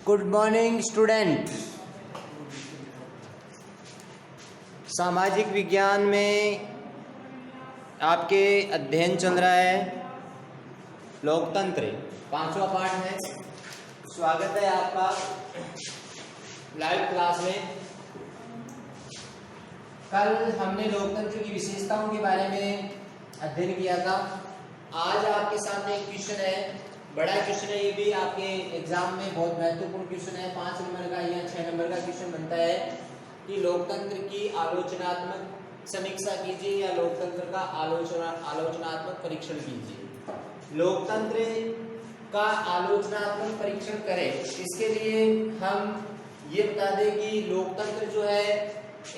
Good morning student. सामाजिक विज्ञान में आपके अध्ययन चल रहा है लोकतंत्र, 5वां पाठ है। स्वागत है आपका लाइव क्लास में। कल हमने लोकतंत्र की विशेषताओं के बारे में अध्ययन किया था। आज आपके सामने एक क्वेश्चन है, बड़ा क्वेश्चन है, ये भी आपके एग्जाम में बहुत महत्वपूर्ण क्वेश्चन है। 5 नंबर का या 6 नंबर का क्वेश्चन बनता है कि लोकतंत्र की आलोचनात्मक समीक्षा कीजिए या लोकतंत्र का आलोचनात्मक परीक्षण कीजिए। लोकतंत्र का आलोचनात्मक परीक्षण करें, इसके लिए हम ये बता दें कि लोकतंत्र जो है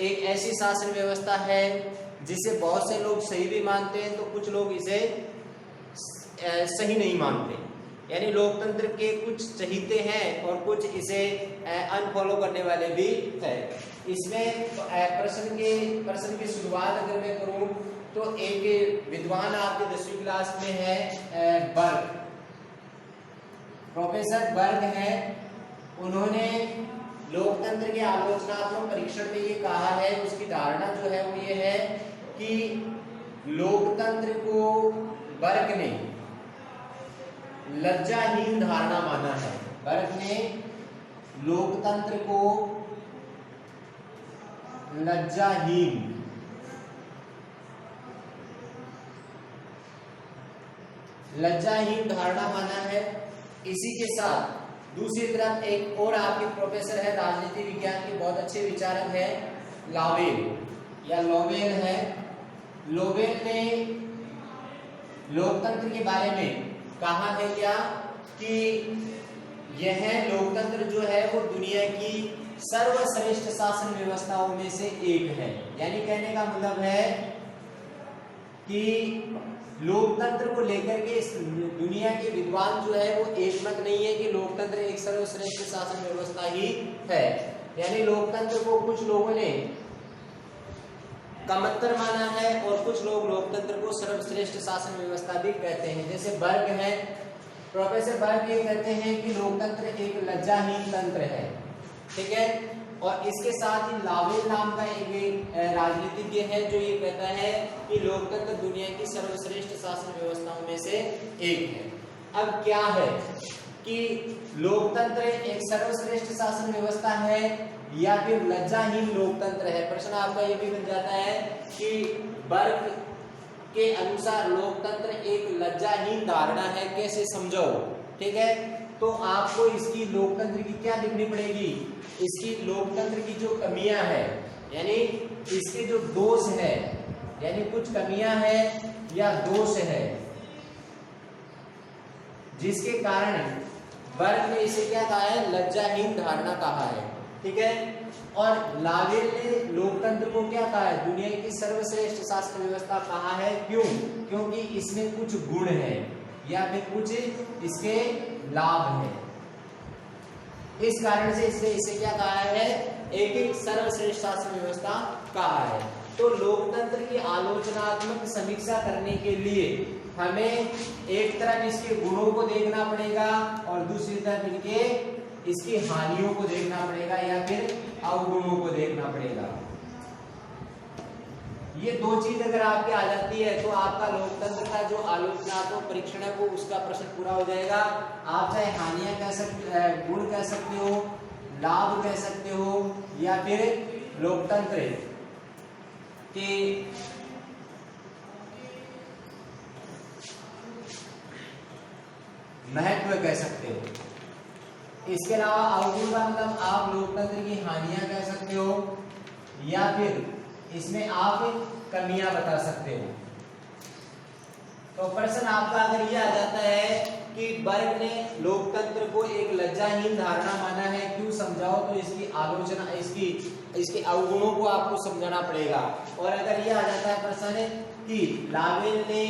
एक ऐसी शासन व्यवस्था है जिसे बहुत से लोग सही भी मानते हैं तो कुछ लोग इसे सही नहीं मानते। यानी लोकतंत्र के कुछ चहीते हैं और कुछ इसे अनफॉलो करने वाले भी हैं। इसमें प्रश्न की शुरुआत अगर मैं करूं तो एक विद्वान आपके 10वीं क्लास में है, बर्ग, प्रोफेसर बर्ग है। उन्होंने लोकतंत्र के आलोचनात्मक परीक्षण में ये कहा है, उसकी धारणा जो है वो ये है कि लोकतंत्र को बर्ग ने लज्जाहीन धारणा माना है। बर्ग ने लोकतंत्र को लज्जाहीन धारणा माना है। इसी के साथ दूसरी तरफ एक और आपके प्रोफेसर है, राजनीति विज्ञान के बहुत अच्छे विचारक है, लोवेल है। लोवेल ने लोकतंत्र के बारे में कहा है क्या कि यह लोकतंत्र जो है वो दुनिया की सर्वश्रेष्ठ शासन व्यवस्थाओं में से एक है। यानी कहने का मतलब है कि लोकतंत्र को लेकर के इस दुनिया के विद्वान जो है वो एकमत नहीं है कि लोकतंत्र एक सर्वश्रेष्ठ शासन व्यवस्था ही है। यानी लोकतंत्र को कुछ लोगों ने कमतर माना है और कुछ लोग लोकतंत्र को सर्वश्रेष्ठ शासन व्यवस्था भी कहते हैं। जैसे बर्ग है, प्रोफेसर बर्ग ये कहते हैं कि लोकतंत्र एक लज्जाहीन तंत्र है, ठीक है। और इसके साथ ही लावेल नाम का एक राजनीतिज्ञ है जो ये कहता है कि लोकतंत्र दुनिया की सर्वश्रेष्ठ शासन व्यवस्थाओं में से एक है। अब क्या है कि लोकतंत्र एक सर्वश्रेष्ठ शासन व्यवस्था है या फिर लज्जाहीन लोकतंत्र है। प्रश्न आपका ये भी बन जाता है कि बर्ग के अनुसार लोकतंत्र एक लज्जाहीन धारणा है, कैसे समझो, ठीक है। तो आपको इसकी लोकतंत्र की क्या लिखनी पड़ेगी, इसकी लोकतंत्र की जो कमियां है, यानी इसके जो दोष है, यानी कुछ कमियां है या दोष है जिसके कारण बर्ग ने इसे क्या कहा है, लज्जाहीन धारणा कहा है, ठीक है। और लावेल ने लोकतंत्र को क्या कहा है, दुनिया की सर्वश्रेष्ठ शासन व्यवस्था कहा है। क्यों? क्योंकि इसमें कुछ गुण है या फिर कुछ इसके लाभ है। इस कारण से इसने इसे क्या कहा है, एक सर्वश्रेष्ठ शासन व्यवस्था कहा है। तो लोकतंत्र की आलोचनात्मक समीक्षा करने के लिए हमें एक तरफ इसके गुणों को देखना पड़ेगा और दूसरी तरफ इसकी हानियों को देखना पड़ेगा या फिर अवगुणों को देखना पड़ेगा। ये दो चीज अगर आपके आ जाती है तो आपका लोकतंत्र का जो आलोचनात्मक परीक्षण है वो उसका प्रश्न पूरा हो जाएगा। आप चाहे हानियां कह सकते, गुण कह सकते हो, लाभ कह सकते हो या फिर लोकतंत्र के महत्व कह सकते हो। इसके अलावा अवगुण का मतलब आप लोकतंत्र की हानियां कह सकते हो या फिर इसमें आप कमियां बता सकते हो। तो प्रश्न आपका अगर यह आ जाता है कि बर्ग ने लोकतंत्र को एक लज्जाहीन धारणा माना है, क्यों समझाओ, तो इसकी आलोचना, इसके अवगुणों को आपको समझाना पड़ेगा। और अगर यह आ जाता है प्रश्न कि लावेल ने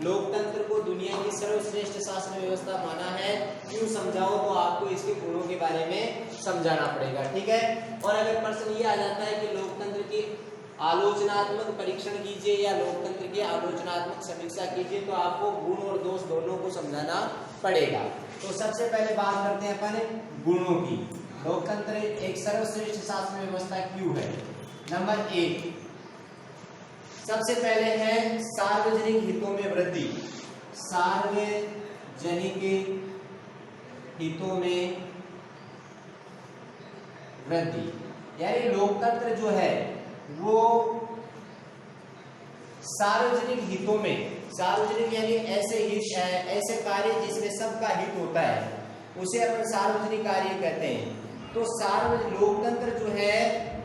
लोकतंत्र को दुनिया की सर्वश्रेष्ठ शासन व्यवस्था माना है, क्यों समझाओ, तो आपको इसके गुणों के बारे में समझाना पड़ेगा, ठीक है। और अगर प्रश्न ये आ जाता है कि लोकतंत्र की आलोचनात्मक परीक्षण कीजिए या लोकतंत्र की आलोचनात्मक समीक्षा कीजिए, तो आपको गुण और दोष दोनों को समझाना पड़ेगा। तो सबसे पहले बात करते हैं अपन गुणों की। लोकतंत्र एक सर्वश्रेष्ठ शासन व्यवस्था क्यों है? नंबर 1, सबसे पहले है सार्वजनिक हितों में वृद्धि। सार्वजनिक हितों में वृद्धि, यानी लोकतंत्र जो है वो सार्वजनिक हितों में, सार्वजनिक यानी ऐसे हित, ऐसे कार्य जिसमें सबका हित होता है उसे अपन सार्वजनिक कार्य कहते हैं। तो सार्वजनिक लोकतंत्र जो है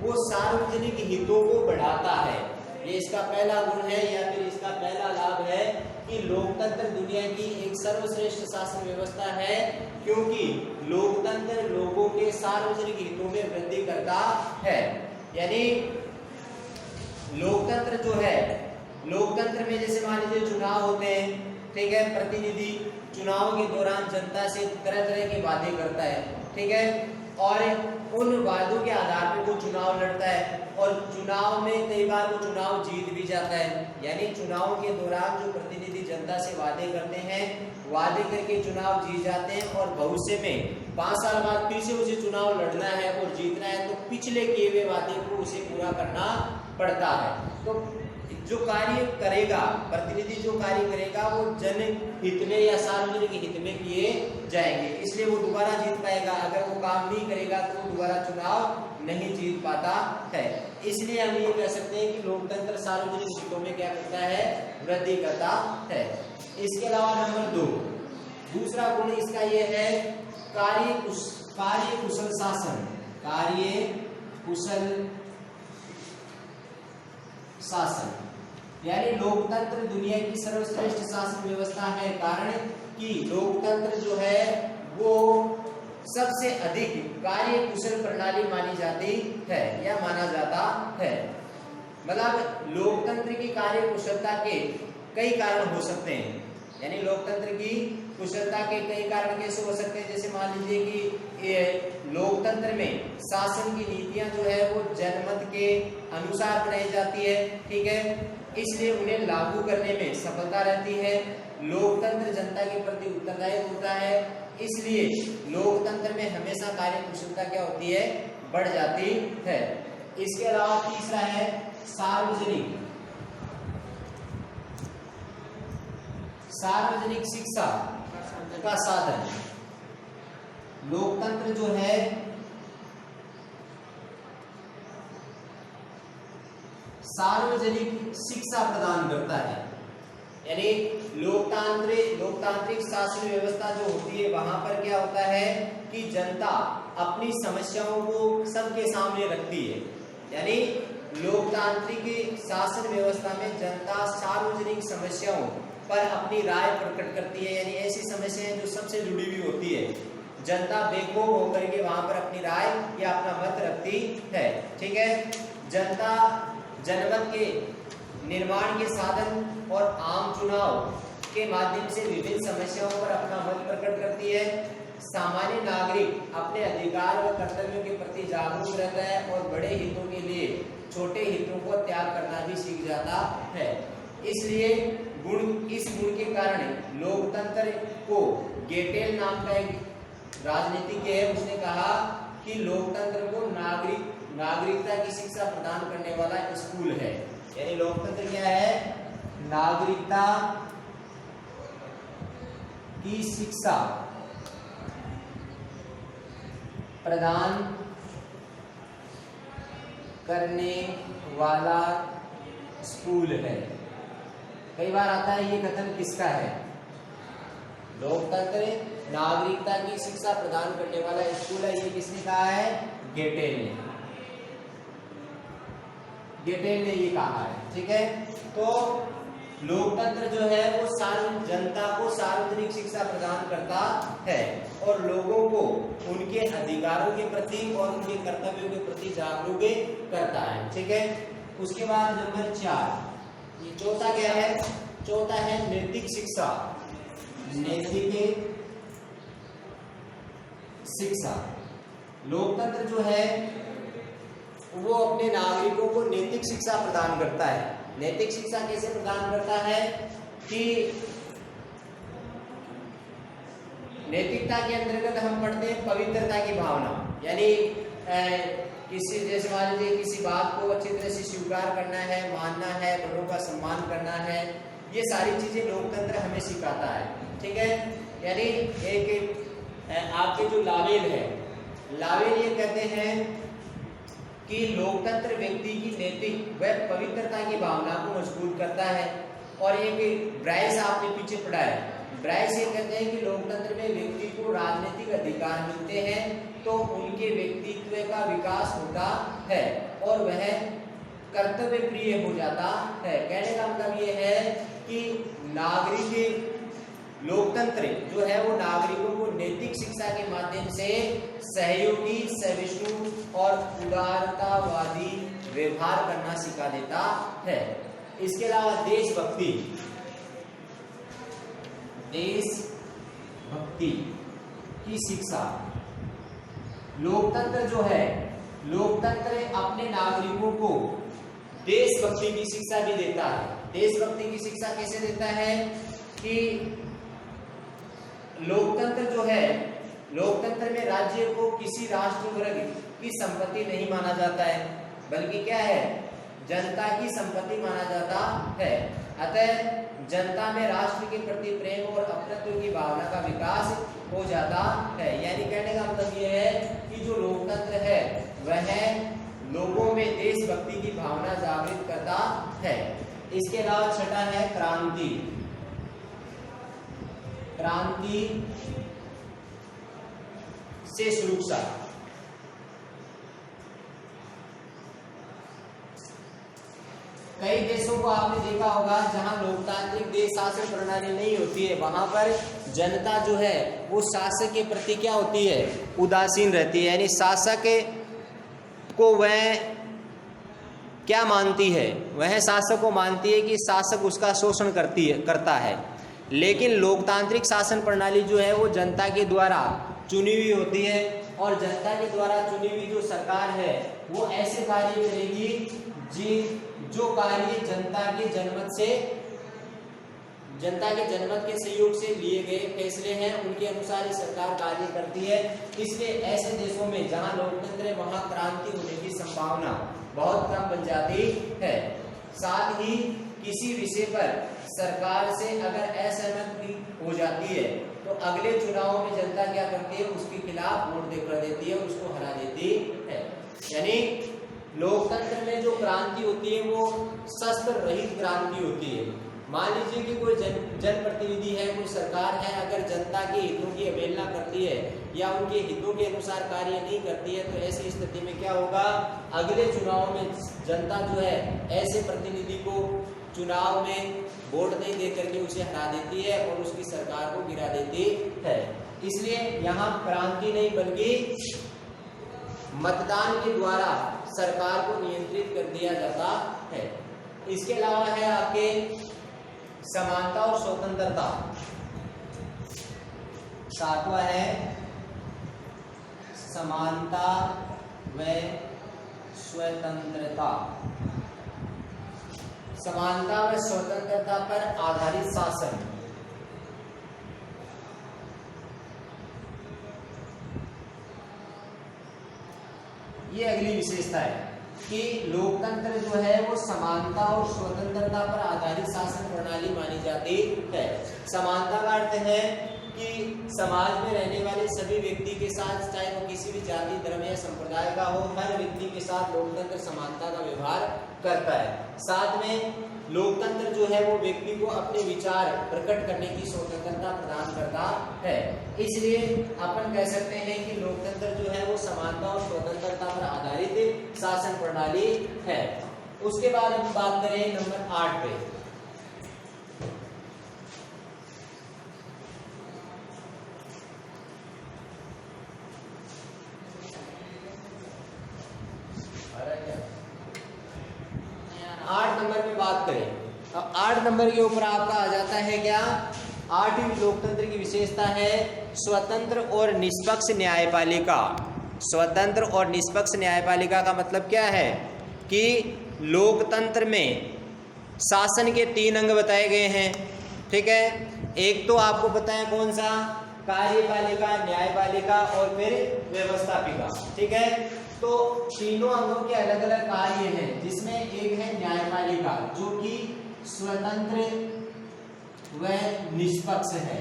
वो सार्वजनिक हितों को बढ़ाता है। ये इसका पहला गुण है या फिर इसका पहला लाभ है कि लोकतंत्र दुनिया की एक सर्वश्रेष्ठ शासन व्यवस्था है, क्योंकि लोकतंत्र लोगों के सार्वजनिक हितों में वृद्धि करता है। यानी लोकतंत्र जो है, लोकतंत्र में जैसे मान लीजिए चुनाव होते हैं, ठीक है, प्रतिनिधि चुनाव के दौरान जनता से तरह तरह के वादे करता है, ठीक है, और उन वादों के आधार पर वो चुनाव लड़ता है और चुनाव में कई बार वो चुनाव जीत भी जाता है। यानी चुनाव के दौरान जो प्रतिनिधि जनता से वादे करते हैं, वादे करके चुनाव जीत जाते हैं और भविष्य में 5 साल बाद फिर से उसे चुनाव लड़ना है और जीतना है तो पिछले किए हुए वादे को उसे पूरा करना पड़ता है। तो जो कार्य करेगा प्रतिनिधि, जो कार्य करेगा वो जनहित में या सार्वजनिक हित में किए जाएंगे, इसलिए वो दोबारा जीत पाएगा। अगर वो काम नहीं करेगा तो वो दोबारा चुनाव नहीं जीत पाता है। इसलिए हम ये कह सकते हैं कि लोकतंत्र सार्वजनिक हितों में क्या करता है? वृद्धि करता है। इसके अलावा नंबर 2, दूसरा गुण इसका ये है कार्य कुशल शासन। कार्य कुशल शासन, यानी लोकतंत्र दुनिया की सर्वश्रेष्ठ शासन व्यवस्था है, कारण कि लोकतंत्र जो है वो सबसे अधिक कार्य कुशल प्रणाली मानी जाती है या माना जाता है। मतलब लोकतंत्र की कार्य कुशलता के कई कारण हो सकते हैं। यानी लोकतंत्र की कुशलता के कई कारण कैसे हो सकते हैं? जैसे मान लीजिए कि लोकतंत्र में शासन की नीतियां जो है वो जनमत के अनुसार बनाई जाती है, ठीक है, इसलिए उन्हें लागू करने में सफलता रहती है। लोकतंत्र जनता के प्रति उत्तरदायी होता है, इसलिए लोकतंत्र में हमेशा कार्य कुशलता क्या होती है? बढ़ जाती है। इसके अलावा तीसरा है सार्वजनिक शिक्षा का साधन। लोकतंत्र जो है सार्वजनिक शिक्षा प्रदान करता है। यानी लोकतांत्रिक शासन व्यवस्था जो होती है वहां पर क्या होता है कि जनता अपनी समस्याओं को सबके सामने रखती है। यानी लोकतांत्रिक शासन व्यवस्था में जनता सार्वजनिक समस्याओं पर अपनी राय प्रकट करती है। यानी ऐसी समस्याएं जो सबसे जुड़ी हुई होती है, जनता बेखौफ होकर के वहां पर अपनी राय या अपना मत रखती है, ठीक है। जनता जनमत के निर्माण के साधन और आम चुनाव के माध्यम से विभिन्न समस्याओं पर अपना मत प्रकट करती है। सामान्य नागरिक अपने अधिकार और कर्तव्यों के प्रति जागरूक रहता है और बड़े हितों के लिए छोटे हितों को त्याग करना भी सीख जाता है। इसलिए इस गुण के कारण लोकतंत्र को गेटेल नाम का एक राजनीतिज्ञ है, उसने कहा कि लोकतंत्र को नागरिकता की शिक्षा प्रदान करने वाला स्कूल है। यानी लोकतंत्र क्या है? नागरिकता की शिक्षा प्रदान करने वाला स्कूल है। कई बार आता है ये कथन किसका है? लोकतंत्र नागरिकता की शिक्षा प्रदान करने वाला स्कूल है, ये किसने कहा है? गेटेल ने ये कहा है, ठीक है। तो लोकतंत्र जो है वो जनता को सार्वजनिक शिक्षा प्रदान करता है और लोगों को उनके अधिकारों के प्रति और उनके कर्तव्यों के प्रति जागरूक करता है, ठीक है। उसके बाद नंबर 4, ये चौथा क्या है? चौथा है नैतिक शिक्षा। नैतिक शिक्षा, लोकतंत्र जो है वो अपने नागरिकों को नैतिक शिक्षा प्रदान करता है। नैतिक शिक्षा कैसे प्रदान करता है कि नैतिकता के अंतर्गत हम पढ़ते हैं पवित्रता की भावना, यानी किसी, जैसे मान लीजिए किसी बात को अच्छी तरह से स्वीकार करना है, मानना है, बड़ों का सम्मान करना है, ये सारी चीजें लोकतंत्र हमें सिखाता है। ठीक है, यानी एक आपके जो लावेल है, लावेल ये कहते हैं कि लोकतंत्र व्यक्ति की नैतिक व पवित्रता की भावना को मजबूत करता है। और ये ब्राइस आपने पीछे पढ़ा है, ब्राइस ये कहते हैं कि लोकतंत्र में व्यक्ति को राजनीतिक अधिकार मिलते हैं तो उनके व्यक्तित्व का विकास होता है और वह कर्तव्य प्रिय हो जाता है। कहने का मतलब ये है कि नागरिक लोकतंत्र जो है वो नागरिकों को नैतिक शिक्षा के माध्यम से सहयोगी, सहिष्णु और उदारतावादी व्यवहार करना सिखा देता है। इसके अलावा देशभक्ति की शिक्षा, लोकतंत्र जो है, लोकतंत्र अपने नागरिकों को देशभक्ति की शिक्षा भी देता है। देशभक्ति की शिक्षा कैसे देता है कि लोकतंत्र जो है, लोकतंत्र में राज्य को किसी राष्ट्र वर्ग की संपत्ति नहीं माना जाता है, बल्कि क्या है, जनता की संपत्ति माना जाता है। अतः जनता में राष्ट्र के प्रति प्रेम और अपनत्व की भावना का विकास हो जाता है। यानी कहने का मतलब यह है कि जो लोकतंत्र है वह लोगों में देशभक्ति की भावना जागृत करता है। इसके अलावा छठा है क्रांति। क्रांति से सुरक्षा। कई देशों को आपने देखा होगा जहां लोकतांत्रिक देश शासन प्रणाली नहीं होती है, वहां पर जनता जो है वो शासक के प्रति क्या होती है, उदासीन रहती है। यानी शासक को वह क्या मानती है, वह शासक को मानती है कि शासक उसका शोषण करता है। लेकिन लोकतांत्रिक शासन प्रणाली जो है वो जनता के द्वारा चुनी हुई होती है और जनता के द्वारा चुनी हुई जो सरकार है वो ऐसे कार्य करेगी जो कार्य जनता के जनमत के सहयोग से लिए गए फैसले हैं उनके अनुसार ही सरकार कार्य करती है। इसलिए ऐसे देशों में जहां लोकतंत्र है वहां क्रांति होने की संभावना बहुत कम बन जाती है। साथ ही किसी विषय पर सरकार से अगर असहमति हो जाती है तो अगले चुनाव में जनता क्या करती है, उसके खिलाफ वोट कर देती है, उसको हरा देती है। यानी लोकतंत्र में जो क्रांति होती है वो शस्त्र रहित क्रांति होती है। मान लीजिए कि कोई जनप्रतिनिधि है, कोई सरकार है, अगर जनता के हितों की अवहेलना करती है या उनके हितों के अनुसार कार्य नहीं करती है तो ऐसी स्थिति में क्या होगा, अगले चुनाव में जनता जो है ऐसे प्रतिनिधि को चुनाव में वोट नहीं दे करके उसे हरा देती है और उसकी सरकार को गिरा देती है। इसलिए यहाँ क्रांति नहीं बल्कि मतदान के द्वारा सरकार को नियंत्रित कर दिया जाता है। इसके अलावा है आपके समानता और स्वतंत्रता। सातवां है समानता व स्वतंत्रता। समानता व स्वतंत्रता पर आधारित शासन। ये अगली विशेषता है कि लोकतंत्र जो है वो समानता और स्वतंत्रता पर आधारित शासन प्रणाली मानी जाती है। समानता का अर्थ है कि समाज में रहने वाले सभी व्यक्ति के साथ, चाहे वो किसी भी जाति, धर्म या संप्रदाय का हो, हर व्यक्ति के साथ लोकतंत्र समानता का व्यवहार करता है। साथ में लोकतंत्र जो है वो व्यक्ति को अपने विचार प्रकट करने की स्वतंत्रता प्रदान करता है। इसलिए अपन कह सकते हैं कि लोकतंत्र जो है वो समानता और स्वतंत्रता पर आधारित शासन प्रणाली है। उसके बाद हम बात करें नंबर 8 पे। बात करें अब 8 नंबर के ऊपर आपका आ जाता है क्या, 8वीं लोकतंत्र की विशेषता है स्वतंत्र और निष्पक्ष न्यायपालिका। स्वतंत्र और निष्पक्ष न्यायपालिका का मतलब क्या है कि लोकतंत्र में शासन के 3 अंग बताए गए हैं। ठीक है, एक तो आपको पता है कौन सा, कार्यपालिका, न्यायपालिका और फिर व्यवस्थापिका। ठीक है, तो तीनों अंगों के अलग अलग कार्य हैं, जिसमें एक है न्यायपालिका जो कि स्वतंत्र व निष्पक्ष है।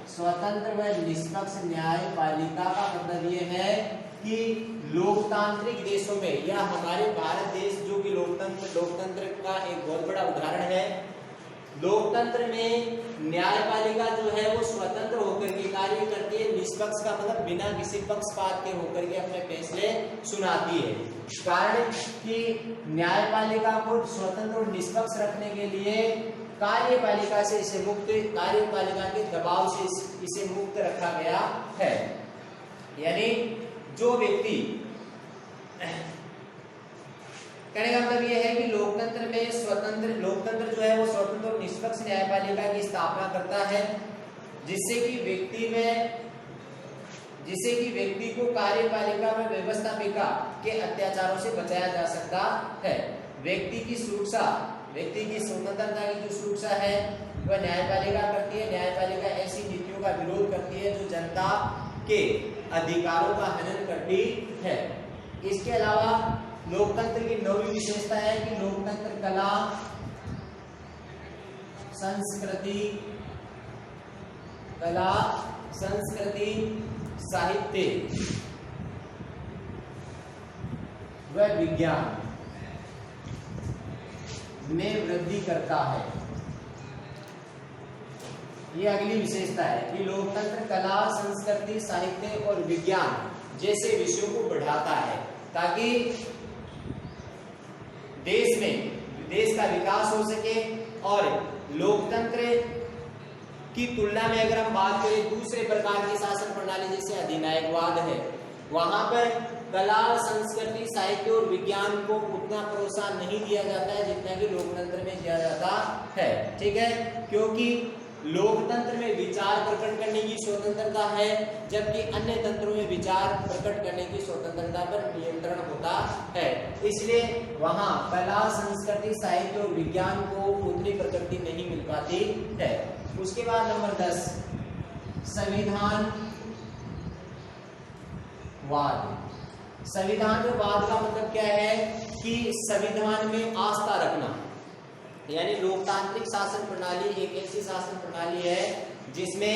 स्वतंत्र व निष्पक्ष न्यायपालिका का मतलब ये है कि लोकतांत्रिक देशों में या हमारे भारत देश जो कि लोकतंत्र का एक बहुत बड़ा उदाहरण है, लोकतंत्र में न्यायपालिका जो है वो स्वतंत्र होकर के कार्य करती है। निष्पक्ष का मतलब बिना किसी पक्षपात के होकर के अपने फैसले सुनाती है। कारण कि न्यायपालिका को स्वतंत्र और निष्पक्ष रखने के लिए कार्यपालिका से इसे मुक्त, कार्यपालिका के दबाव से इसे मुक्त रखा गया है। यानी जो व्यक्ति, कहने का मतलब यह है कि लोकतंत्र में लोकतंत्र जो है वो स्वतंत्र और निष्पक्ष न्यायपालिका की स्थापना करता है, जिससे कि व्यक्ति को कार्यपालिका व व्यवस्थापिका के अत्याचारों से बचाया जा सकता है। व्यक्ति की स्वतंत्रता की जो सुरक्षा है वह न्यायपालिका करती है। न्यायपालिका ऐसी नीतियों का विरोध करती है जो जनता के अधिकारों का हनन करती है। इसके अलावा लोकतंत्र की नौवीं विशेषता है कि लोकतंत्र कला, संस्कृति, साहित्य व विज्ञान में वृद्धि करता है। ये अगली विशेषता है कि लोकतंत्र कला, संस्कृति, साहित्य और विज्ञान जैसे विषयों को बढ़ाता है, ताकि देश का विकास हो सके। और लोकतंत्र की तुलना में अगर हम बात करें दूसरे प्रकार की शासन प्रणाली जैसे अधिनायकवाद है, वहां पर कला, संस्कृति, साहित्य और विज्ञान को उतना प्रोत्साहन नहीं दिया जाता है जितना कि लोकतंत्र में दिया जाता है। ठीक है, क्योंकि लोकतंत्र में विचार प्रकट करने की स्वतंत्रता है, जबकि अन्य तंत्रों में विचार प्रकट करने की स्वतंत्रता पर नियंत्रण होता है। इसलिए वहां कला, संस्कृति, साहित्य और विज्ञान को उतनी प्रकृति नहीं मिल पाती है। उसके बाद नंबर 10, संविधानवाद का मतलब क्या है कि संविधान में आस्था रखना। यानी लोकतांत्रिक शासन प्रणाली एक ऐसी शासन प्रणाली है जिसमें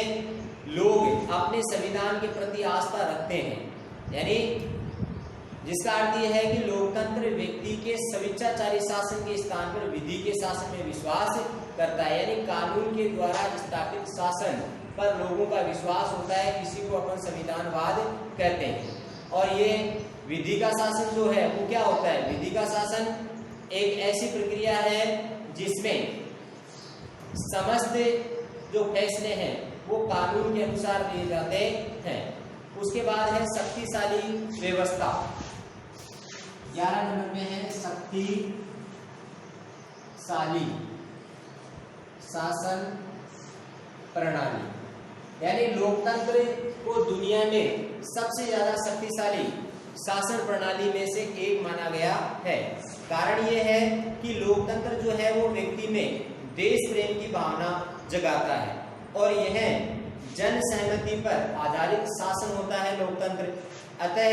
लोग अपने संविधान के प्रति आस्था रखते हैं। यानी जिसका अर्थ यह है कि लोकतंत्र व्यक्ति के स्वेच्छाचारी शासन के स्थान पर विधि के शासन में विश्वास करता है। यानी कानून के द्वारा स्थापित शासन पर लोगों का विश्वास होता है, किसी को अपन संविधानवाद कहते हैं। और ये विधि का शासन जो है वो क्या होता है? विधि का शासन एक ऐसी प्रक्रिया है जिसमें समस्त जो फैसले हैं वो कानून के अनुसार लिए जाते हैं। उसके बाद है शक्तिशाली व्यवस्था। 11 नंबर में है शक्तिशाली शासन प्रणाली। यानी लोकतंत्र को दुनिया में सबसे ज्यादा शक्तिशाली शासन प्रणाली में से एक माना गया है। कारण यह है कि लोकतंत्र जो है वो व्यक्ति में देश प्रेम की भावना जगाता है और यह जन सहमति पर आधारित शासन होता है लोकतंत्र। अतः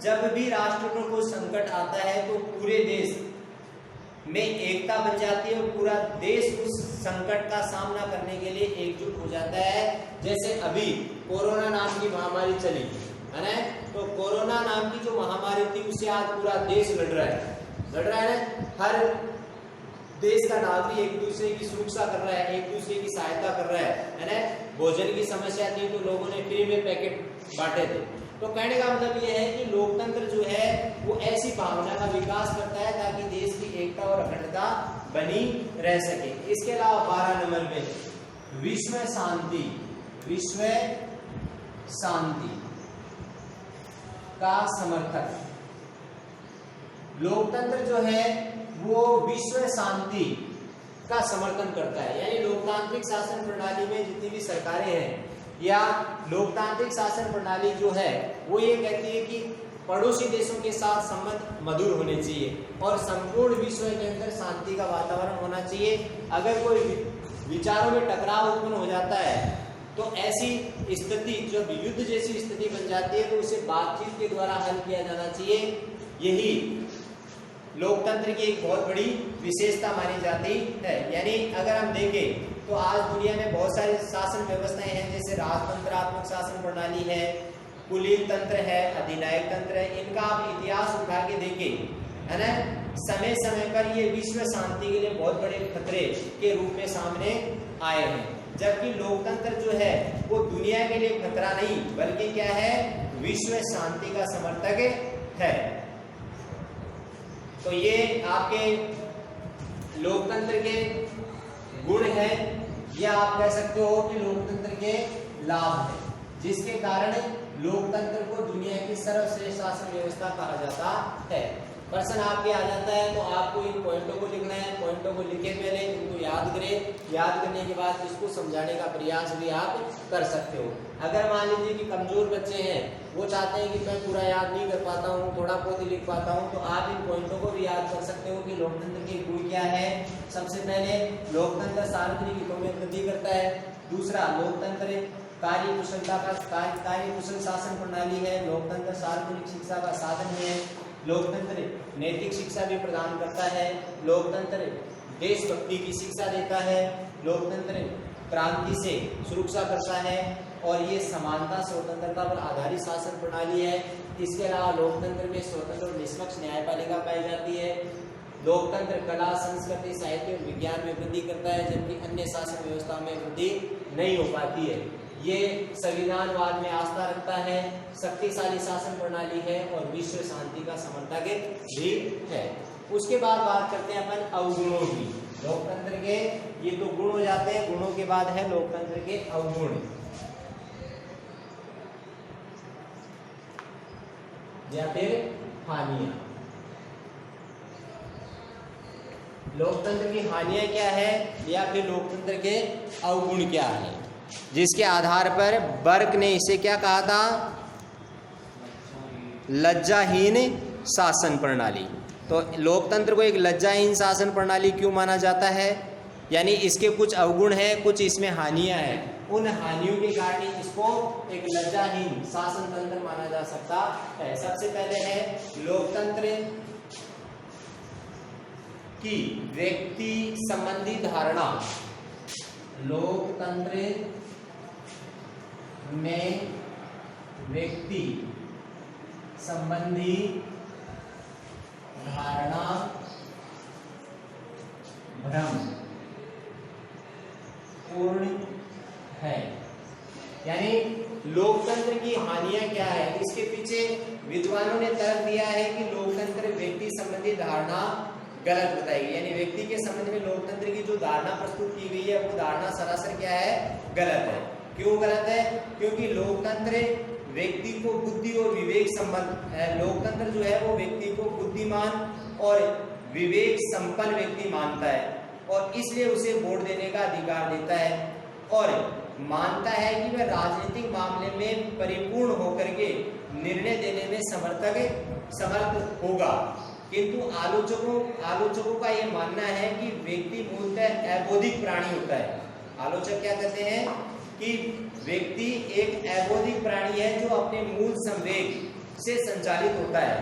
जब भी राष्ट्र को कोई संकट आता है तो पूरे देश में एकता बन जाती है और पूरा देश उस संकट का सामना करने के लिए एकजुट हो जाता है। जैसे अभी कोरोना नाम की महामारी चली है ना, तो कोरोना नाम की जो महामारी थी उससे आज पूरा देश लड़ रहा है ना। हर देश का नागरिक एक दूसरे की सुरक्षा कर रहा है, एक दूसरे की सहायता कर रहा है ना। भोजन की समस्या थी तो लोगों ने फ्री में पैकेट बांटे थे। तो कहने का मतलब यह है कि लोकतंत्र जो है वो ऐसी भावना का विकास करता है ताकि देश की एकता और अखंडता बनी रह सके। इसके अलावा 12 नंबर में विश्व शांति का समर्थक। लोकतंत्र जो है वो विश्व शांति का समर्थन करता है। यानी लोकतांत्रिक शासन प्रणाली में जितनी भी सरकारें हैं या लोकतांत्रिक शासन प्रणाली जो है वो ये कहती है कि पड़ोसी देशों के साथ संबंध मधुर होने चाहिए और संपूर्ण विश्व के अंदर शांति का वातावरण होना चाहिए। अगर कोई विचारों में टकराव उत्पन्न हो जाता है, तो ऐसी स्थिति जब युद्ध जैसी स्थिति बन जाती है तो उसे बातचीत के द्वारा हल किया जाना चाहिए। यही लोकतंत्र की एक बहुत बड़ी विशेषता मानी जाती है। यानी अगर हम देखें तो आज दुनिया में बहुत सारी शासन व्यवस्थाएं हैं, जैसे राजतंत्रात्मक शासन प्रणाली है, कुलीन तंत्र है, अधिनायक तंत्र है। इनका आप इतिहास उठा के देखें, है ना, समय समय पर ये विश्व शांति के लिए बहुत बड़े खतरे के रूप में सामने आए हैं। जबकि लोकतंत्र जो है वो दुनिया के लिए खतरा नहीं बल्कि क्या है, विश्व शांति का समर्थक है। तो ये आपके लोकतंत्र के गुण है, या आप कह सकते हो कि लोकतंत्र के लाभ है, जिसके कारण लोकतंत्र को दुनिया की सर्वश्रेष्ठ शासन व्यवस्था कहा जाता है। प्रश्न आपके आ जाता है तो आपको इन पॉइंटों को लिखना है। पॉइंटों को लिखे पहले इनको याद करें, याद करने के बाद इसको समझाने का प्रयास भी आप कर सकते हो। अगर मान लीजिए कि कमजोर बच्चे हैं, वो चाहते हैं कि मैं पूरा याद नहीं कर पाता हूँ, थोड़ा बहुत ही लिख पाता हूँ, तो आप इन पॉइंटों को भी याद कर सकते हो कि लोकतंत्र के गुण क्या है। सबसे पहले लोकतंत्र सार्वजनिक हितों में वृद्धि करता है। दूसरा, लोकतंत्र कार्यकुशल शासन प्रणाली है। लोकतंत्र सार्वजनिक शिक्षा का साधन है। लोकतंत्र नैतिक शिक्षा भी प्रदान करता है। लोकतंत्र देशभक्ति की शिक्षा देता है। लोकतंत्र क्रांति से सुरक्षा करता है और ये समानता स्वतंत्रता पर आधारित शासन प्रणाली है। इसके अलावा लोकतंत्र में स्वतंत्र और निष्पक्ष न्यायपालिका पाई जाती है। लोकतंत्र कला, संस्कृति, साहित्य और विज्ञान में वृद्धि करता है, जबकि अन्य शासन व्यवस्था में वृद्धि नहीं हो पाती है। ये संविधानवाद में आस्था रखता है, शक्तिशाली शासन प्रणाली है और विश्व शांति का समर्थक भी है। उसके बाद बात करते हैं अपन अवगुणों की। लोकतंत्र के ये तो गुण हो जाते हैं, गुणों के बाद है लोकतंत्र के अवगुण, या फिर हानियां। लोकतंत्र की हानियां क्या है या फिर लोकतंत्र के अवगुण क्या है, जिसके आधार पर बर्क ने इसे क्या कहा था, लज्जाहीन शासन प्रणाली। तो लोकतंत्र को एक लज्जाहीन शासन प्रणाली क्यों माना जाता है, यानी इसके कुछ अवगुण हैं, कुछ इसमें हानियां हैं। उन हानियों के कारण इसको एक लज्जाहीन शासन तंत्र माना जा सकता है। सबसे पहले है लोकतंत्र की व्यक्ति संबंधी धारणा। लोकतंत्र में व्यक्ति संबंधी धारणा भ्रम पूर्ण है। यानी लोकतंत्र की हानियां क्या है, इसके पीछे विद्वानों ने तर्क दिया है कि लोकतंत्र व्यक्ति संबंधी धारणा गलत बताएगी। यानी व्यक्ति के संबंध में लोकतंत्र की जो धारणा प्रस्तुत की गई है वो धारणा सरासर क्या है, गलत है। क्यों गलत है, क्योंकि लोकतंत्र व्यक्ति को बुद्धि और विवेक संबंध है। लोकतंत्र जो है वो व्यक्ति को बुद्धिमान और विवेक संपन्न व्यक्ति मानता है और इसलिए उसे वोट देने का अधिकार देता है और मानता है कि वह राजनीतिक मामले में परिपूर्ण होकर के निर्णय देने में समर्थ होगा। किंतु आलोचकों का यह मानना है कि व्यक्ति मूलतः अबौद्धिक प्राणी होता है। आलोचक क्या कहते हैं कि व्यक्ति एक अबौद्धिक प्राणी है जो अपने मूल संवेग से संचालित होता है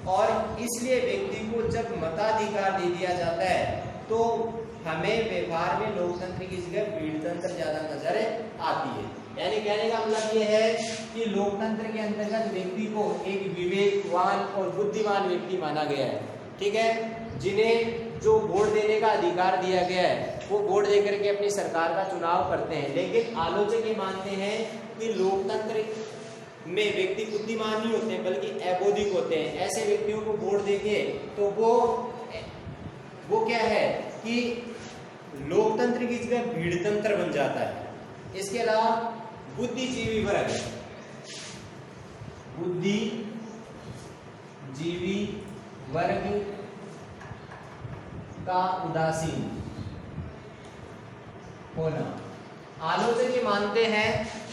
और इसलिए व्यक्ति को जब मताधिकार दे दिया जाता है तो हमें व्यवहार में लोकतंत्र की जगह भीड़तंत्र ज्यादा नजर आती है। यानी कहने का मतलब यह है कि लोकतंत्र के अंतर्गत व्यक्ति को एक विवेकवान और बुद्धिमान व्यक्ति माना गया है। ठीक है, जिन्हें जो वोट देने का अधिकार दिया गया है वो वोट देकर के अपनी सरकार का चुनाव करते हैं। लेकिन आलोचक ये मानते हैं कि लोकतंत्र में व्यक्ति बुद्धिमान नहीं होते हैं बल्कि अबौद्धिक होते हैं। ऐसे व्यक्तियों को वोट देंगे तो वो क्या है कि लोकतंत्र की जगह भीड़तंत्र बन जाता है। इसके अलावा बुद्धिजीवी वर्ग का उदासीन होना। आलोचक ये मानते हैं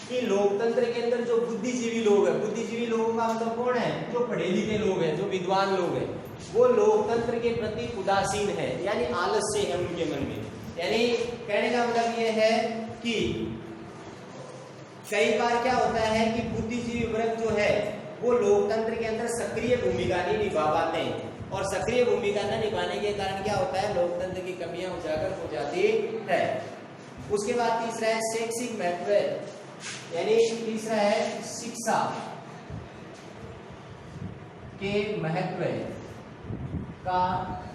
कि लोकतंत्र के अंदर जो बुद्धिजीवी लोग हैं, बुद्धिजीवी लोगों का मतलब कौन है, जो पढ़े लिखे लोग हैं, जो विद्वान लोग हैं, वो लोकतंत्र के प्रति उदासीन है, यानी आलस्य है उनके मन में। यानी कहने का मतलब ये है कि कई बार क्या होता है कि बुद्धिजीवी वर्ग जो है वो लोकतंत्र के अंदर सक्रिय भूमिका नहीं निभा पाते हैं, और सक्रिय भूमिका न निभाने के कारण क्या होता है, लोकतंत्र की कमियां उजागर हो जाती है। उसके बाद तीसरा है शैक्षिक महत्व, यानी तीसरा है शिक्षा के महत्व का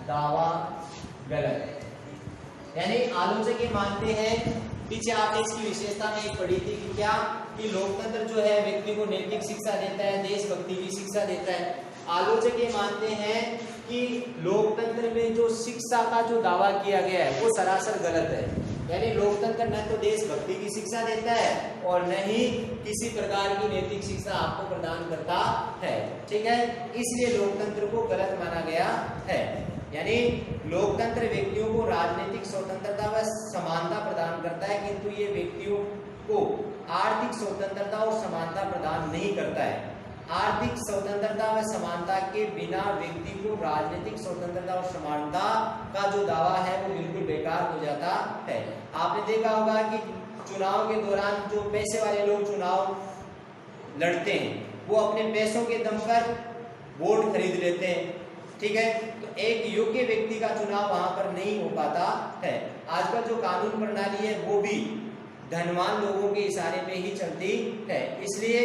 दावा गलत। यानी आलोचक ये मानते हैं, पीछे आपने इसकी विशेषता में एक पढ़ी थी कि क्या कि लोकतंत्र जो है व्यक्ति को नैतिक शिक्षा देता है, देशभक्ति की शिक्षा देता है। आलोचक ये मानते हैं कि लोकतंत्र में जो शिक्षा का जो दावा किया गया है वो सरासर गलत है। यानी लोकतंत्र न तो देशभक्ति की शिक्षा देता है और न ही किसी प्रकार की नैतिक शिक्षा आपको प्रदान करता है, ठीक है। इसलिए लोकतंत्र को गलत माना गया है। यानी लोकतंत्र व्यक्तियों को राजनीतिक स्वतंत्रता व समानता प्रदान करता है, किंतु ये व्यक्तियों को आर्थिक स्वतंत्रता और समानता प्रदान नहीं करता है। आर्थिक स्वतंत्रता व समानता के बिना व्यक्ति को राजनीतिक स्वतंत्रता और समानता का जो दावा है वो बिल्कुल बेकार हो जाता है। आपने देखा होगा कि चुनाव के दौरान जो पैसे वाले लोग चुनाव लड़ते हैं वो अपने पैसों के दम पर वोट खरीद लेते हैं, ठीक है। तो एक योग्य व्यक्ति का चुनाव वहां पर नहीं हो पाता है। आजकल जो कानून प्रणाली है वो भी धनवान लोगों के इशारे पे ही चलती है। इसलिए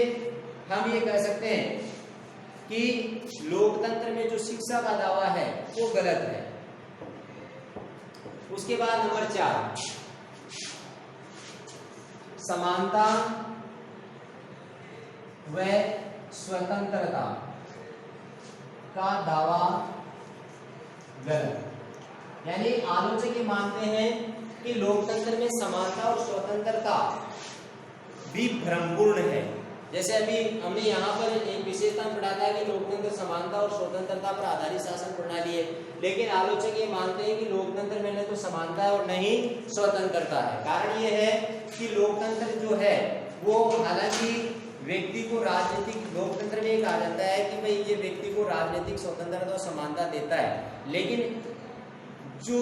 हम ये कह सकते हैं कि लोकतंत्र में जो शिक्षा का दावा है वो गलत है। उसके बाद नंबर 4, समानता व स्वतंत्रता का दावा गलत। यानी आलोचक ये मानते हैं कि लोकतंत्र में समानता और स्वतंत्रता भी भ्रमपूर्ण है। जैसे अभी हमने यहाँ पर एक विशेषता पढ़ा था कि लोकतंत्र समानता और स्वतंत्रता पर आधारित शासन प्रणाली है, लेकिन आलोचक ये मानते हैं कि लोकतंत्र में न तो समानता है और न ही स्वतंत्रता है। कारण ये है कि लोकतंत्र जो है वो हालांकि व्यक्ति को राजनीतिक, लोकतंत्र में कहा जाता है कि भाई ये व्यक्ति को राजनीतिक स्वतंत्रता और समानता देता है, लेकिन जो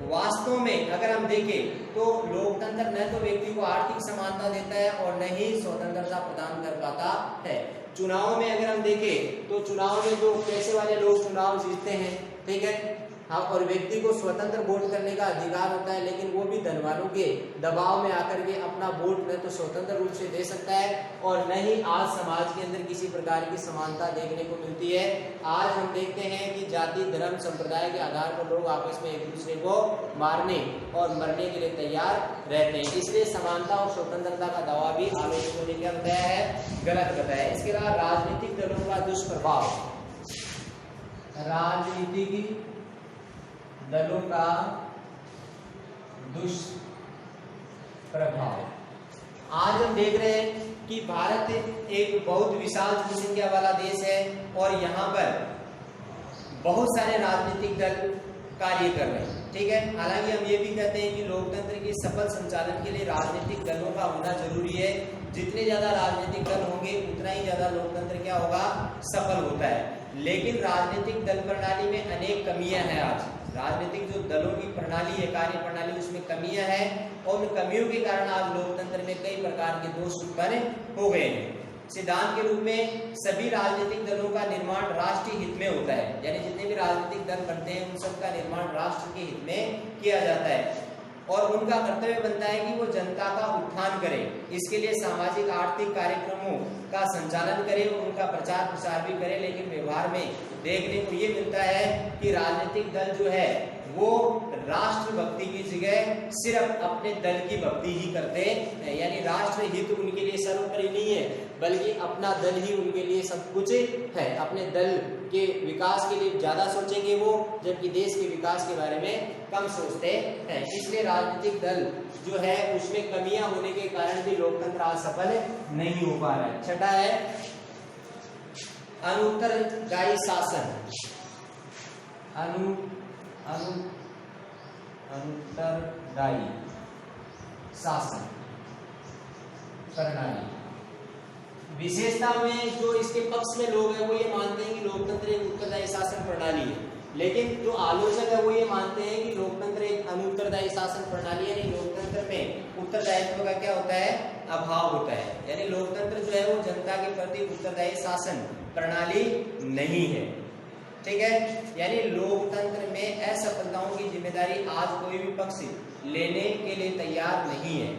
वास्तव में अगर हम देखें तो लोकतंत्र न तो व्यक्ति को आर्थिक समानता देता है और न ही स्वतंत्रता प्रदान कर पाता है। चुनाव में अगर हम देखें तो चुनाव में जो पैसे वाले लोग चुनाव जीतते हैं, ठीक है, हाँ, और व्यक्ति को स्वतंत्र वोट करने का अधिकार होता है, लेकिन वो भी धनवानों के दबाव में आकर के अपना वोट न तो स्वतंत्र रूप से दे सकता है और न ही आज समाज के अंदर किसी प्रकार की समानता देखने को मिलती है। आज हम देखते हैं कि जाति, धर्म, संप्रदाय के आधार पर लोग आपस में एक दूसरे को मारने और मरने के लिए तैयार रहते हैं। इसलिए समानता और स्वतंत्रता का दावा भी आलोचकों ने क्या बताया है, गलत बताया है। इसके अलावा राजनीतिक दलों का दुष्प्रभाव, राजनीतिक दलों का दुष्प्रभाव। आज हम देख रहे हैं कि भारत एक बहुत विशाल जनसंख्या वाला देश है और यहाँ पर बहुत सारे राजनीतिक दल कार्य कर रहे हैं, ठीक है। हालांकि हम ये भी कहते हैं कि लोकतंत्र के सफल संचालन के लिए राजनीतिक दलों का होना जरूरी है। जितने ज्यादा राजनीतिक दल होंगे उतना ही ज्यादा लोकतंत्र क्या होगा, सफल होता है। लेकिन राजनीतिक दल प्रणाली में अनेक कमियां हैं। आज राजनीतिक जो दलों की प्रणाली है, कार्य प्रणाली, उसमें कमियां हैं और उन कमियों के कारण आज लोकतंत्र में कई प्रकार के दोष उत्पन्न हो गए हैं। सिद्धांत के रूप में सभी राजनीतिक दलों का निर्माण राष्ट्रीय हित में होता है, यानी जितने भी राजनीतिक दल बनते हैं उन सबका निर्माण राष्ट्र के हित में किया जाता है और उनका कर्तव्य बनता है कि वो जनता का उत्थान करे, इसके लिए सामाजिक आर्थिक कार्यक्रमों का संचालन करे और उनका प्रचार प्रसार भी करे। लेकिन व्यवहार में देखने को ये मिलता है कि राजनीतिक दल जो है वो राष्ट्र भक्ति की जगह सिर्फ अपने दल की भक्ति ही करते हैं, यानी राष्ट्र हित उनके लिए सर्वोपरि नहीं है, बल्कि अपना दल ही उनके लिए सब कुछ है। अपने दल के विकास के लिए ज्यादा सोचेंगे वो, जबकि देश के विकास के बारे में कम सोचते हैं। इसलिए राजनीतिक दल जो है उसमें कमियां होने के कारण भी लोकतंत्र आज सफल नहीं हो पा रहा है। छठा है अनुत्तरदायी शासन, अनुत्तरदायी शासन प्रणाली। विशेषता में जो इसके पक्ष में लोग हैं वो ये मानते हैं कि लोकतंत्र एक उत्तरदायी शासन प्रणाली है, लेकिन जो आलोचक है वो ये मानते हैं कि लोकतंत्र एक अनुत्तरदायी शासन प्रणाली है। यानी लोकतंत्र में उत्तरदायित्व का क्या होता है, अभाव होता है। यानी लोकतंत्र जो है वो जनता के प्रति उत्तरदायी शासन प्रणाली नहीं है। ठीक है, यानी लोकतंत्र में असफलताओं की जिम्मेदारी आज कोई भी पक्ष लेने के लिए तैयार नहीं है।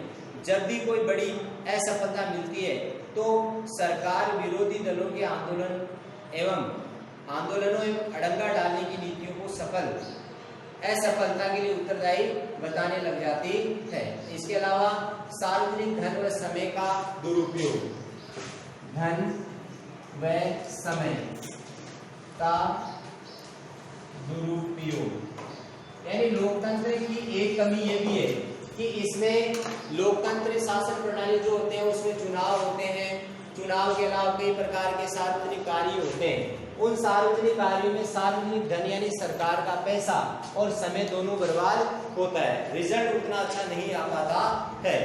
जब भी कोई बड़ी असफलता मिलती है तो सरकार विरोधी दलों के आंदोलनों एवं अड़ंगा डालने की नीतियों को असफलता के लिए उत्तरदायी बताने लग जाती है। इसके अलावा सार्वजनिक धन व समय का दुरुपयोग, धन व समय का दुरुपयोग, यानी लोकतंत्र की एक कमी ये भी है कि इसमें लोकतंत्र शासन प्रणाली जो होते हैं उसमें चुनाव होते हैं। चुनाव के अलावा कई प्रकार के सार्वजनिक कार्य होते हैं। उन सार्वजनिक कार्यों में सार्वजनिक धन यानी सरकार का पैसा और समय दोनों बर्बाद होता है, रिजल्ट उतना अच्छा नहीं आ पाता है।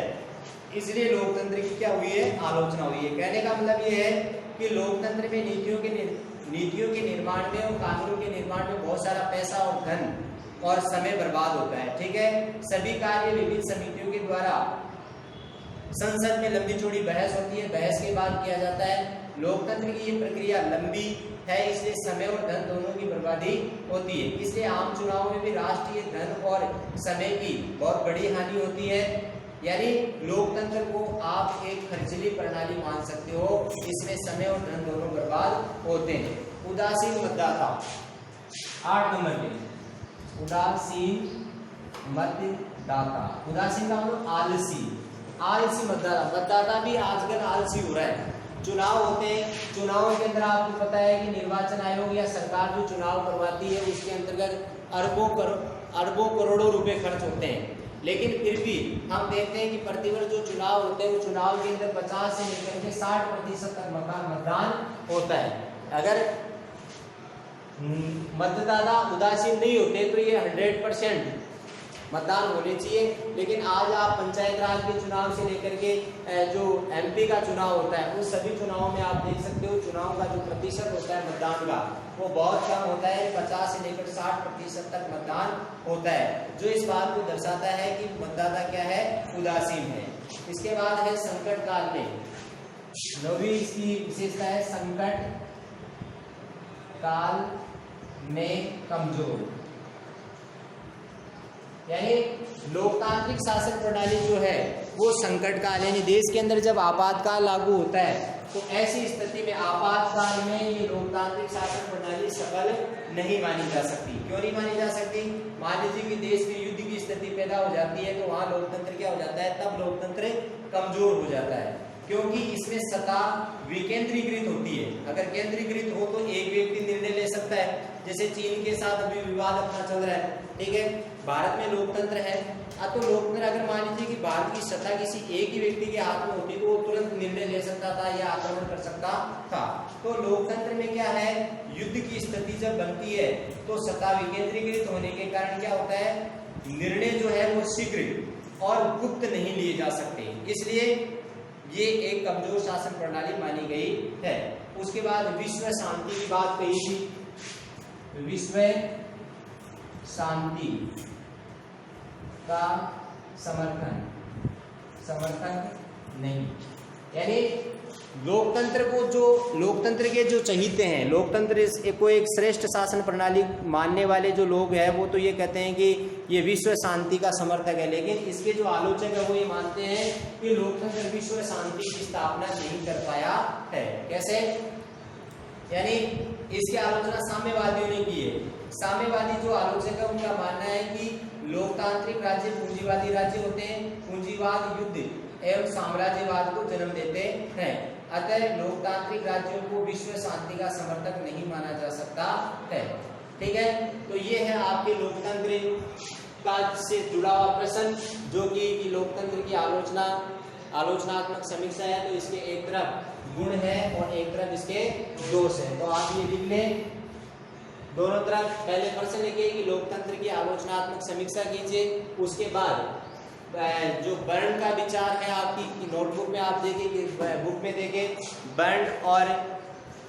इसलिए लोकतंत्र की क्या हुई है, आलोचना हुई है। कहने का मतलब ये है कि लोकतंत्र में नीतियों के निर्माण में और कानून के निर्माण में बहुत सारा पैसा और धन और समय बर्बाद होता है। ठीक है, सभी कार्य विभिन्न समितियों के द्वारा संसद में लंबी चौड़ी बहस होती है, बहस के बाद किया जाता है। लोकतंत्र की ये प्रक्रिया लंबी है, इसलिए समय और धन दोनों की बर्बादी होती है। इसलिए आम चुनाव में भी राष्ट्रीय धन और समय की बहुत बड़ी हानि होती है। यानी लोकतंत्र को आप एक खर्चीली प्रणाली मान सकते हो, इसमें समय और धन दोनों बर्बाद होते हैं। उदासीन मतदाता 8 नंबर में, उदासीन मतदाता, उदासीन का मतलब आलसी मतदाता भी आजकल आलसी हो रहा है। चुनाव होते हैं, चुनावों के अंदर आपको पता है कि निर्वाचन आयोग या सरकार जो चुनाव करवाती है उसके अंतर्गत अरबों करोड़ों रुपए खर्च होते हैं। लेकिन फिर भी हम देखते हैं कि प्रतिवर्ष जो चुनाव होते हैं वो चुनाव के अंदर 50 से लेकर के 60% तक मतदान होता है। अगर मतदाता उदासीन नहीं होते तो ये 100% मतदान होने चाहिए। लेकिन आज आप पंचायत राज के चुनाव से लेकर के जो एमपी का चुनाव होता है उन सभी चुनावों में आप देख सकते हो चुनाव का जो प्रतिशत होता है मतदान का वो बहुत कम होता है, 50 से लेकर 60% तक मतदान होता है, जो इस बात को दर्शाता है कि मतदाता क्या है, उदासीन है। इसके बाद है संकट काल में, 9वीं इसकी विशेषता है संकट काल में कमजोर। यानी लोकतांत्रिक शासन प्रणाली जो है वो संकट काल, यानी देश के अंदर जब आपातकाल लागू होता है तो ऐसी स्थिति में आपातकाल में ये लोकतांत्रिक शासन प्रणाली सफल नहीं मानी जा सकती। क्यों नहीं मानी जा सकती? मान लीजिए कि देश में युद्ध की स्थिति पैदा हो जाती है तो वहां लोकतंत्र क्या हो जाता है, तब लोकतंत्र कमजोर हो जाता है, क्योंकि इसमें सत्ता विकेंद्रीकृत होती है। अगर केंद्रीकृत हो तो एक व्यक्ति निर्णय ले सकता है, जैसे चीन के साथ अभी विवाद अपना चल रहा है। ठीक है, भारत में लोकतंत्र है, तो लोकतंत्र अगर मान लीजिए कि भारत की सत्ता किसी एक ही व्यक्ति के हाथ में होती तो वो तुरंत निर्णय ले सकता था या आक्रमण कर सकता था। तो लोकतंत्र में क्या है, युद्ध की स्थिति जब बनती है तो सत्ता विकेंद्रीकृत होने के कारण क्या होता है, निर्णय जो है वो शीघ्र और गुप्त नहीं लिए जा सकते, इसलिए ये एक कमजोर शासन प्रणाली मानी गई है। उसके बाद विश्व शांति की बात कही थी, विश्व शांति का समर्थन नहीं, यानी लोकतंत्र के जो चहीते हैं, लोकतंत्र को एक श्रेष्ठ शासन प्रणाली मानने वाले जो लोग हैं वो तो ये कहते हैं कि ये विश्व शांति का समर्थक है, लेकिन इसके जो आलोचक है वो ये मानते हैं कि लोकतंत्र विश्व शांति की स्थापना नहीं कर पाया है। कैसे? यानी इसकी आलोचना साम्यवादियों ने की है। साम्यवादी जो आलोचक है उनका मानना है कि लोकतांत्रिक राज्य पूंजीवादी राज्य होते हैं, पूंजीवाद युद्ध एवं साम्राज्यवाद को जन्म देते हैं, अतः लोकतांत्रिक राज्यों को विश्व शांति का समर्थक नहीं माना जा सकता है। ठीक है, तो ये है आपके लोकतंत्र का से जुड़ा हुआ प्रश्न, जो कि लोकतंत्र की आलोचनात्मक समीक्षा है। तो इसके एक तरफ गुण है और एक तरफ इसके दोष है, तो आप ये लिख लें दोनों तरफ। पहले प्रश्न लिखिए कि लोकतंत्र की आलोचनात्मक समीक्षा कीजिए, उसके बाद जो बर्न का विचार है आपकी नोटबुक में आप देखिए, बुक में देखिए, बर्न और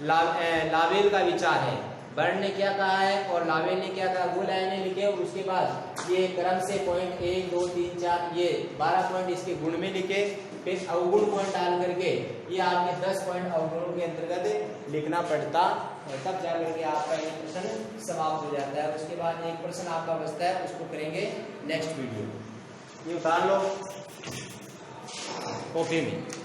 लावेल का विचार है बर्न ने क्या कहा है और लावेल ने क्या कहा, वो लाइनें लिखे और उसके बाद ये क्रम से पॉइंट 1 2 3 4 ये 12 पॉइंट इसके गुण में लिखे, फिर अवगुण पॉइंट डाल करके ये आपके 10 पॉइंट अवगुणों के अंतर्गत लिखना पड़ता है, तब जाकर के आपका ये प्रश्न समाप्त हो जाता है। उसके बाद एक प्रश्न आपका बचता है, उसको करेंगे नेक्स्ट वीडियो। ये उतार लो कॉपी में।